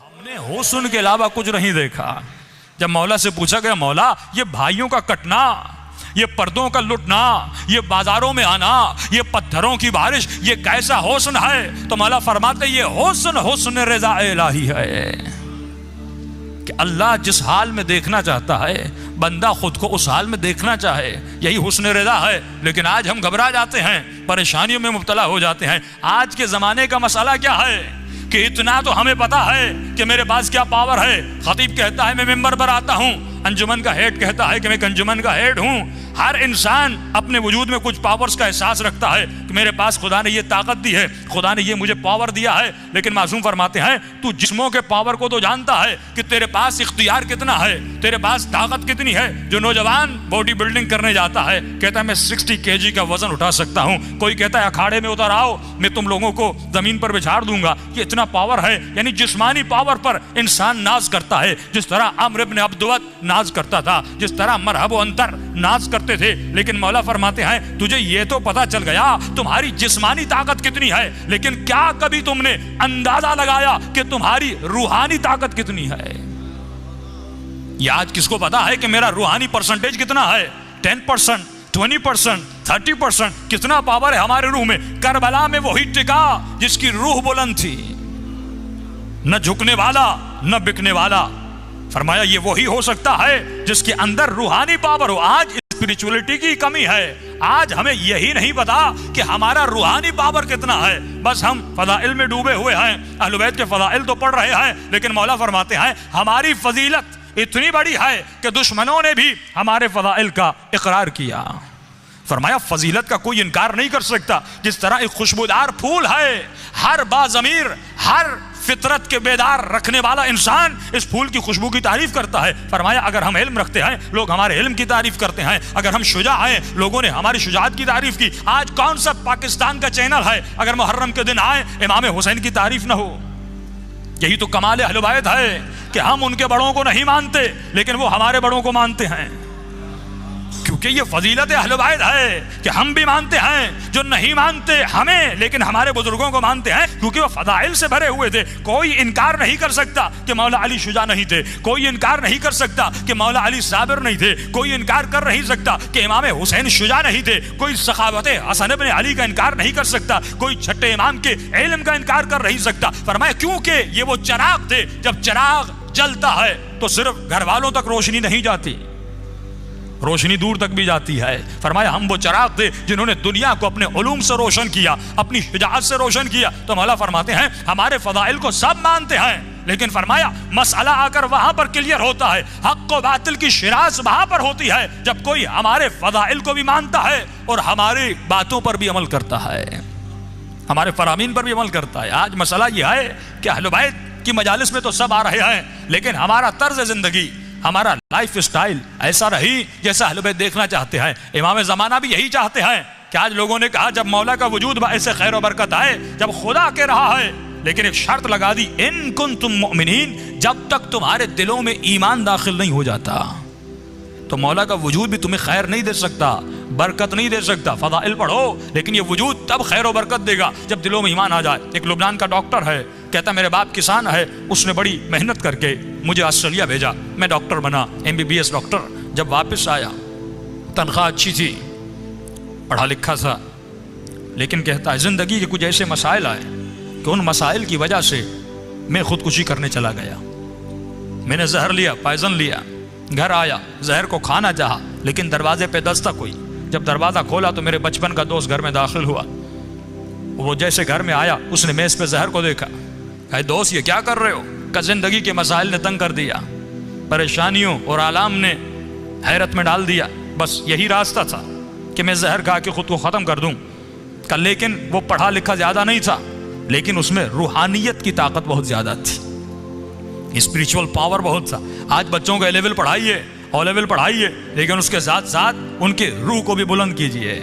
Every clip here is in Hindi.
हमने हुस्न के अलावा कुछ नहीं देखा। जब मौला से पूछा गया, मौला ये भाइयों का कटना, ये पर्दों का लुटना, ये बाजारों में आना, ये पत्थरों की बारिश, ये कैसा हुस्न है? तो मौला फरमाते ये हुस्न रज़ा इलाही है कि अल्लाह जिस हाल में देखना चाहता है बंदा खुद को उस हाल में देखना चाहे, यही हुस्न रज़ा है। लेकिन आज हम घबरा जाते हैं, परेशानियों में मुब्तला हो जाते हैं। आज के ज़माने का मसला क्या है कि इतना तो हमें पता है कि मेरे पास क्या पावर है। खतीब कहता है मैं मिंबर पर आता हूँ, अंजुमन का हेड कहता है कि मैं अंजुमन का हेड हूँ। हर इंसान अपने वजूद में कुछ पावर्स का एहसास रखता है कि मेरे पास खुदा ने ये ताकत दी है, खुदा ने ये मुझे पावर दिया है। लेकिन मासूम फरमाते हैं तू जिस्मों के पावर को तो जानता है कि तेरे पास इख्तियार कितना है, तेरे पास ताकत कितनी है। जो नौजवान बॉडी बिल्डिंग करने जाता है कहता है मैं 60 kg का वजन उठा सकता हूँ। कोई कहता है अखाड़े में उतर आओ, मैं तुम लोगों को जमीन पर बिछाड़ दूंगा। ये इतना पावर है, यानी जिस्मानी पावर पर इंसान नाज करता है। जिस तरह अम्र इब्न अब्दुवत नाज करता था, जिस तरह मरहब अंतर नाज करते थे। लेकिन मौला फरमाते हैं तुझे ये तो पता चल गया तुम्हारी जिस्मानी ताकत कितनी है, लेकिन क्या कभी तुमने अंदाजा लगाया कि तुम्हारी रूहानी ताकत कितनी है? ये आज किसको पता है कि मेरा रूहानी परसेंटेज कितना है? 10%, 20%, 30%? कितना पावर है हमारे रूह में? करबला में वही टिका जिसकी रूह बुलंद थी, न झुकने वाला न बिकने वाला। फरमाया ये वही हो सकता है जिसके अंदर रूहानी पावर हो। आज स्पिरिचुअलिटी की कमी है, आज हमें यही नहीं पता कि हमारा रूहानी पावर कितना है। बस हम फज़ाइल में डूबे हुए हैं, अहले बैत के फज़ाइल तो पढ़ रहे हैं, लेकिन मौला फरमाते हैं हमारी फजीलत इतनी बड़ी है कि दुश्मनों ने भी हमारे फज़ाइल का इकरार किया। फरमाया फजीलत का कोई इनकार नहीं कर सकता। जिस तरह एक खुशबूदार फूल है, हर बाज़मीर, हर फितरत के बेदार रखने वाला इंसान इस फूल की खुशबू की तारीफ करता है। फरमाया अगर हम इल्म रखते हैं लोग हमारे इल्म की तारीफ करते हैं, अगर हम शुजा हैं लोगों ने हमारी शुजाअत की तारीफ की। आज कौन सा पाकिस्तान का चैनल है अगर मुहर्रम के दिन आए इमाम हुसैन की तारीफ ना हो? यही तो कमाल अहले बैत है कि हम उनके बड़ों को नहीं मानते लेकिन वो हमारे बड़ों को मानते हैं। क्योंकि ये फजीलत अहले बैत है कि हम भी मानते हैं, जो नहीं मानते हमें लेकिन हमारे बुजुर्गों को मानते हैं, क्योंकि वो फदाइल से भरे हुए थे। कोई इनकार नहीं कर सकता कि मौला अली शुजा नहीं थे, कोई इनकार नहीं कर सकता कि मौला अली साबिर नहीं थे, कोई इनकार कर नहीं सकता कि इमाम हुसैन शुजा नहीं थे, कोई सखावत हसन इब्न अली का इनकार नहीं कर सकता, कोई छठे इमाम के इल्म का इनकार कर नहीं सकता। फरमाया क्योंकि ये वो चिराग थे, जब चिराग जलता है तो सिर्फ घर वालों तक रोशनी नहीं जाती, रोशनी दूर तक भी जाती है। फरमाया हम वो चिराग थे जिन्होंने दुनिया को अपने उलूम से रोशन किया, अपनी शुजाअत से रोशन किया। तो मौला फरमाते हैं हमारे फदाइल को सब मानते हैं, लेकिन फरमाया मसला आकर वहां पर क्लियर होता है, हक व बातिल की शिराज वहां पर होती है जब कोई हमारे फदाइल को भी मानता है और हमारी बातों पर भी अमल करता है, हमारे फरामीन पर भी अमल करता है। आज मसला यह है कि अहले बैत की मजालिस में तो सब आ रहे हैं, लेकिन हमारा तर्ज जिंदगी, हमारा लाइफ स्टाइल ऐसा रही जैसा अहले बैत देखना चाहते हैं। इमाम ज़माना भी यही चाहते हैं कि आज लोगों ने कहा जब मौला का वजूद ऐसे खैर व बरकत आए, जब खुदा के रहा है, लेकिन एक शर्त लगा दी, इन कुंतुम मुमिनीन, जब तक तुम्हारे दिलों में ईमान दाखिल नहीं हो जाता तो मौला का वजूद भी तुम्हें खैर नहीं दे सकता, बरकत नहीं दे सकता। फदाइल पढ़ो लेकिन ये वजूद तब खैर व बरकत देगा जब दिलों में ईमान आ जाए। एक लुबनान का डॉक्टर है, कहता मेरे बाप किसान है, उसने बड़ी मेहनत करके मुझे ऑस्ट्रेलिया भेजा, मैं डॉक्टर बना, MBBS डॉक्टर। जब वापस आया तनख्वाह अच्छी थी, पढ़ा लिखा था, लेकिन कहता है ज़िंदगी के कुछ ऐसे मसाइल आए कि उन मसाइल की वजह से मैं खुदकुशी करने चला गया। मैंने जहर लिया, पॉइजन लिया, घर आया, जहर को खाना चाहा, लेकिन दरवाजे पे दस्तक हुई। जब दरवाज़ा खोला तो मेरे बचपन का दोस्त घर में दाखिल हुआ। वो जैसे घर में आया उसने मेज़ पे जहर को देखा, कहा दोस्त ये क्या कर रहे हो? का ज़िंदगी के मसाइल ने तंग कर दिया, परेशानियों और आलाम ने हैरत में डाल दिया, बस यही रास्ता था कि मैं जहर खा के खुद को ख़त्म कर दूँ। कल लेकिन वो पढ़ा लिखा ज़्यादा नहीं था, लेकिन उसमें रूहानियत की ताकत बहुत ज़्यादा थी, स्पिरिचुअल पावर बहुत था। आज बच्चों को A-लेवल पढ़ाइए, O-लेवल पढ़ाइए, लेकिन उसके साथ साथ उनके रूह को भी बुलंद कीजिए।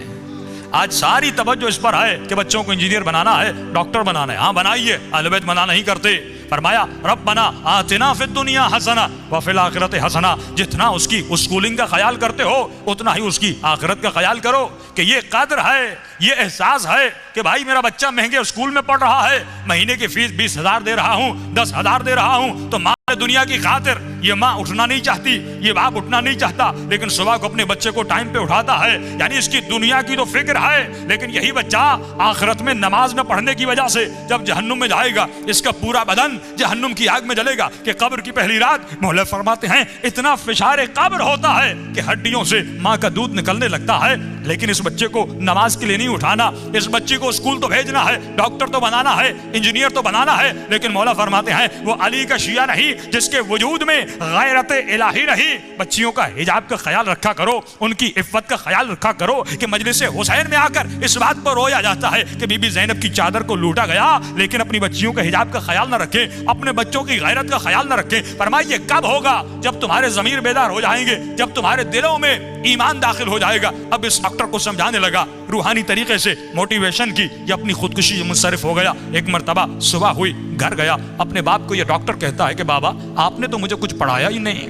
आज सारी तवज्जो इस पर है कि बच्चों को इंजीनियर बनाना है, डॉक्टर बनाना है। हाँ बनाइए, अहले बैत मना नहीं करते, फरमाया रब्बना आतिना फिद दुनिया हसना व फिल आखिरत हसना। जितना उसकी स्कूलिंग का ख्याल करते हो उतना ही उसकी आखिरत का ख्याल करो कि ये कद्र है, ये एहसास है कि भाई मेरा बच्चा महंगे स्कूल में पढ़ रहा है, महीने की फीस 20,000 दे रहा हूँ, 10,000 दे रहा हूँ, तो माँ दुनिया की खातिर ये माँ उठना नहीं चाहती, ये बाप उठना नहीं चाहता, लेकिन सुबह को अपने बच्चे को टाइम पे उठाता है। यानी इसकी दुनिया की तो फिक्र है, लेकिन यही बच्चा आखिरत में नमाज न पढ़ने की वजह से जब जहन्नुम में जाएगा इसका पूरा बदन जहन्नुम की आग में जलेगा। कि कब्र की पहली रात मौला फरमाते हैं इतना फिशारे कब्र होता है कि हड्डियों से माँ का दूध निकलने लगता है, लेकिन इस बच्चे को नमाज के लिए नहीं उठाना, इस बच्चे को स्कूल तो भेजना है, डॉक्टर तो बनाना है, इंजीनियर तो बनाना है, लेकिन मौला फरमाते हैं वो अली का शिया नहीं जिसके वजूद में गैरत इलाही नहीं। बच्चियों का हिजाब का ख्याल रखा करो, उनकी इफ्फत का ख्याल रखा करो। कि मजलिस हुसैन में आकर इस बात पर रोया जाता है कि बीबी ज़ैनब की चादर को लूटा गया, लेकिन अपनी बच्चियों के हिजाब का ख्याल न रखे, अपने बच्चों की गैरत का ख्याल न रखे। फरमाइए कब होगा? जब तुम्हारे ज़मीर बेदार हो जाएंगे, जब तुम्हारे दिलों में ईमान दाखिल हो जाएगा। अब इस डॉक्टर को समझाने लगा रूहानी तरीके से, मोटिवेशन की, ये अपनी खुदकुशी में मुनसरिफ हो गया। एक मरतबा सुबह हुई, घर गया, अपने बाप को ये डॉक्टर कहता है कि बाबा आपने तो मुझे कुछ पढ़ाया ही नहीं,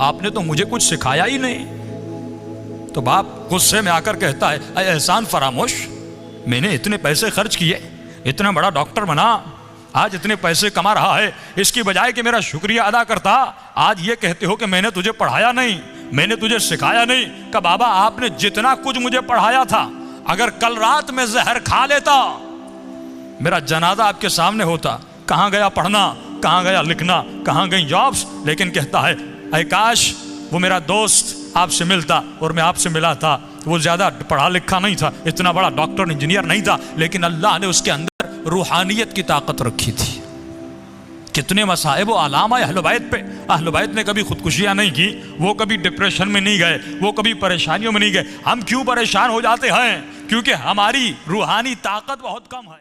आपने तो मुझे कुछ सिखाया ही नहीं। तो बाप गुस्से में आकर कहता है अय एहसान फरामोश, मैंने इतने पैसे खर्च किए, इतना बड़ा डॉक्टर बना, आज इतने पैसे कमा रहा है, इसकी बजाय कि मेरा शुक्रिया अदा करता, आज ये कहते हो कि मैंने तुझे पढ़ाया नहीं, मैंने तुझे सिखाया नहीं। कि बाबा आपने जितना कुछ मुझे पढ़ाया था, अगर कल रात में जहर खा लेता मेरा जनाजा आपके सामने होता। कहाँ गया पढ़ना, कहाँ गया लिखना, कहाँ गई जॉब्स। लेकिन कहता है ऐ काश वो मेरा दोस्त आपसे मिलता और मैं आपसे मिला था, वो ज़्यादा पढ़ा लिखा नहीं था, इतना बड़ा डॉक्टर इंजीनियर नहीं था, लेकिन अल्लाह ने उसके अंदर रूहानियत की ताकत रखी थी। कितने मसाइब व आलाम है अहले बैत पे। अहले बैत ने कभी खुदकुशियाँ नहीं की, वो कभी डिप्रेशन में नहीं गए, वो कभी परेशानियों में नहीं गए। हम क्यों परेशान हो जाते हैं? क्योंकि हमारी रूहानी ताकत बहुत कम है।